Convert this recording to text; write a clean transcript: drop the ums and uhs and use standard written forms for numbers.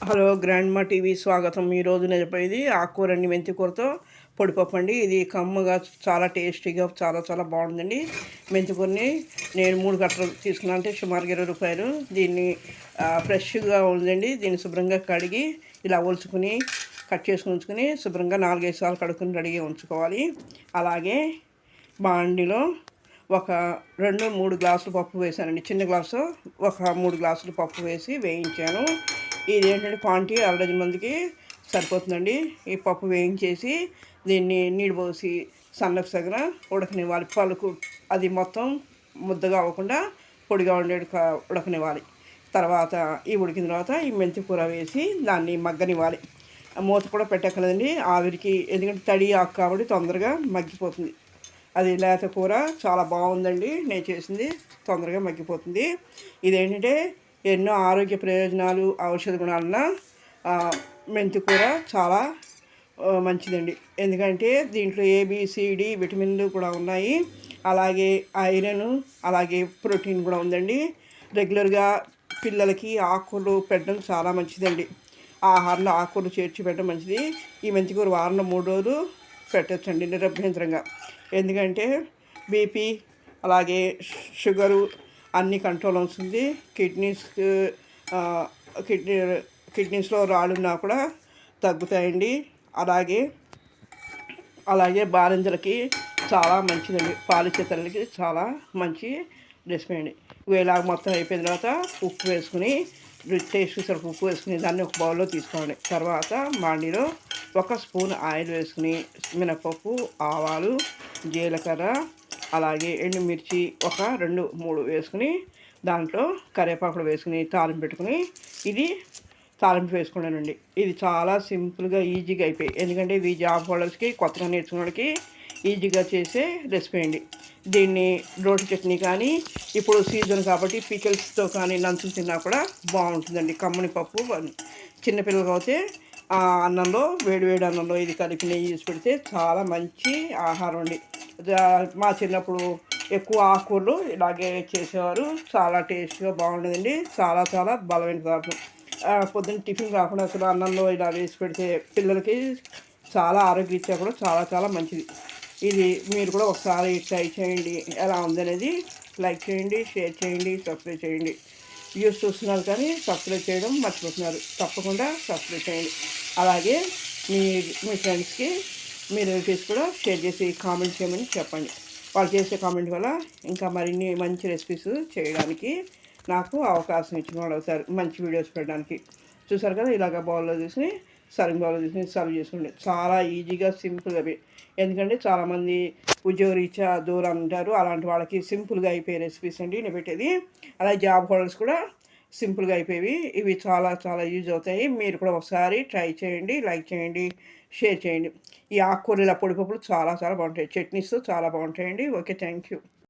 Hello grandma TV స్వాగతం. ఈరోజు నేను చెప్పేది ఆకుకూరండి, మెంతి కూరతో పొడిపప్పు అండి. ఇది కమ్మగా చాలా టేస్టీగా చాలా చాలా బాగుందండి. మెంతి కూరని నేను 3 కట్టలు తీసుకున్నాను, అంటే సుమారుగా 20 రూపాయలు. దీన్ని ఫ్రెష్గా ఉందండి. దీన్ని శుభ్రంగా కడిగి ఇలా ఒలుచుకుని కట్ చేసుకుని ఉంచుకొని శుభ్రంగా 4-5 సార్లు కడుక్కుని రెడీగా ఉంచుకోవాలి. అలాగే బాండిలో ఒక 2-3 గ్లాసులు పప్పు వేసానండి. చిన్న గ్లాసు ఒక 3 గ్లాసులు పప్పు వేసి వేయించాను. ఇదేంటంటే క్వాంటిటీ 1/2 డజన్ మందికి సరిపోతుందండి. ఈ పప్పు వేయించేసి దీన్ని నీళ్ళు పోసి సన్నపు సగన ఉడకనివ్వాలి. పలుకు అది మొత్తం ముద్దగా అవ్వకుండా పొడిగా ఉడకనివ్వాలి. తర్వాత ఉడికిన తర్వాత ఈ మెంతి కూర వేసి దాన్ని మగ్గనివ్వాలి. మూత కూడా పెట్టక్కర్లేదండి ఆవిరికి, ఎందుకంటే తడి ఆకు కాబట్టి తొందరగా మగ్గిపోతుంది. అది లేత కూర చాలా బాగుందండి. నేను చేసింది తొందరగా మగ్గిపోతుంది. ఇదేంటంటే ఎన్నో ఆరోగ్య ప్రయోజనాలు, ఔషధ గుణాలున్న మెంతి కూర చాలా మంచిదండి. ఎందుకంటే దీంట్లో ఏబిసిడి విటమిన్లు కూడా ఉన్నాయి. అలాగే ఐరన్, అలాగే ప్రోటీన్ కూడా ఉందండి. రెగ్యులర్గా పిల్లలకి ఆకుకూరలు పెట్టడం చాలా మంచిదండి. ఆహారంలో ఆకుకూరలు చేర్చి పెట్టడం మంచిది. ఈ మెంతి కూర వారంలో 3 రోజులు పెట్టచ్చండి నిరభ్యంతరంగా. ఎందుకంటే బీపీ, అలాగే షుగరు అన్నీ కంట్రోల్ అవుతుంది. కిడ్నీస్లో రాళ్ళున్నా కూడా తగ్గుతాయండి. అలాగే బాలింతలకి చాలా మంచిదండి. పాలిచ్చే తల్లికి చాలా మంచి రెసిపీ అండి. ఇలాగ మొత్తం అయిపోయిన తర్వాత ఉప్పు వేసుకుని, టేస్ట్ సరిపో ఉప్పు వేసుకుని దాన్ని ఒక బౌల్లో తీసుకోండి. తర్వాత బాండీలో 1 స్పూన్ ఆయిల్ వేసుకుని మినపప్పు, ఆవాలు, జీలకర్ర, అలాగే ఎండుమిర్చి ఒక 2-3 వేసుకుని దాంట్లో కరివేపాకులు వేసుకుని తాలింపు పెట్టుకుని ఇది తాలింపు వేసుకున్నానండి. ఇది చాలా సింపుల్గా ఈజీగా అయిపోయి, ఎందుకంటే ఇది జాబ్ హోల్డర్స్కి, కొత్తగా నేర్చుకున్న వాళ్ళకి ఈజీగా చేసే రెసిపీ అండి. దీన్ని రోటి చట్నీ కానీ, ఇప్పుడు సీజన్ కాబట్టి పికిల్స్తో కానీ నంచులు తిన్నా కూడా బాగుంటుందండి. కమ్మని పప్పు చిన్నపిల్లలకి అయితే అన్నంలో, వేడి అన్నంలో ఇది కలిపి నెయ్యి చేసి పెడితే చాలా మంచి ఆహారం అండి. మా చిన్నప్పుడు ఎక్కువ ఆకుకూరలు ఇలాగే చేసేవారు. చాలా టేస్ట్గా బాగుండేదండి. చాలా చాలా బలమైన పదార్థం. పొద్దున్న టిఫిన్ కాకుండా అసలు అన్నంలో ఇలా వేసి పెడితే పిల్లలకి చాలా ఆరోగ్యరీత్యా కూడా చాలా చాలా మంచిది. ఇది మీరు కూడా ఒకసారి ట్రై చేయండి. ఎలా ఉందనేది లైక్ చేయండి, షేర్ చేయండి, సబ్స్క్రైబ్ చేయండి. వ్యూస్ చూస్తున్నారు కానీ సబ్స్క్రైబ్ చేయడం మర్చిపోతున్నారు. తప్పకుండా సబ్స్క్రైబ్ చేయండి. అలాగే మీ మీ ఫ్రెండ్స్కి, మీ రిలేటివ్స్ కూడా షేర్ చేసి కామెంట్ చేయమని చెప్పండి. వాళ్ళు చేసే కామెంట్ వల్ల ఇంకా మరిన్ని మంచి రెసిపీస్ చేయడానికి నాకు అవకాశం ఇచ్చిన వాళ్ళు అవుతారు, మంచి వీడియోస్ పెట్టడానికి. చూసారు కదా, ఇలాగ బౌల్లో తీసుకుని సర్వింగ్ బౌల్లో తీసుకుని సర్వ్ చేసుకోండి. చాలా ఈజీగా సింపుల్గా. ఎందుకంటే చాలామంది ఉద్యోగరీత్యా దూరం ఉంటారు. అలాంటి వాళ్ళకి సింపుల్గా అయిపోయే రెసిపీస్ అండి నేను పెట్టేది. అలాగే జాబ్ హోల్డర్స్ కూడా సింపుల్గా అయిపోయేవి. ఇవి చాలా చాలా యూజ్ అవుతాయి. మీరు కూడా ఒకసారి ట్రై చేయండి, లైక్ చేయండి, షేర్ చేయండి. ఈ ఆకుకూరల పొడిపప్పులు చాలా చాలా బాగుంటాయి. చట్నీస్ చాలా బాగుంటాయండి. Okay, thank you.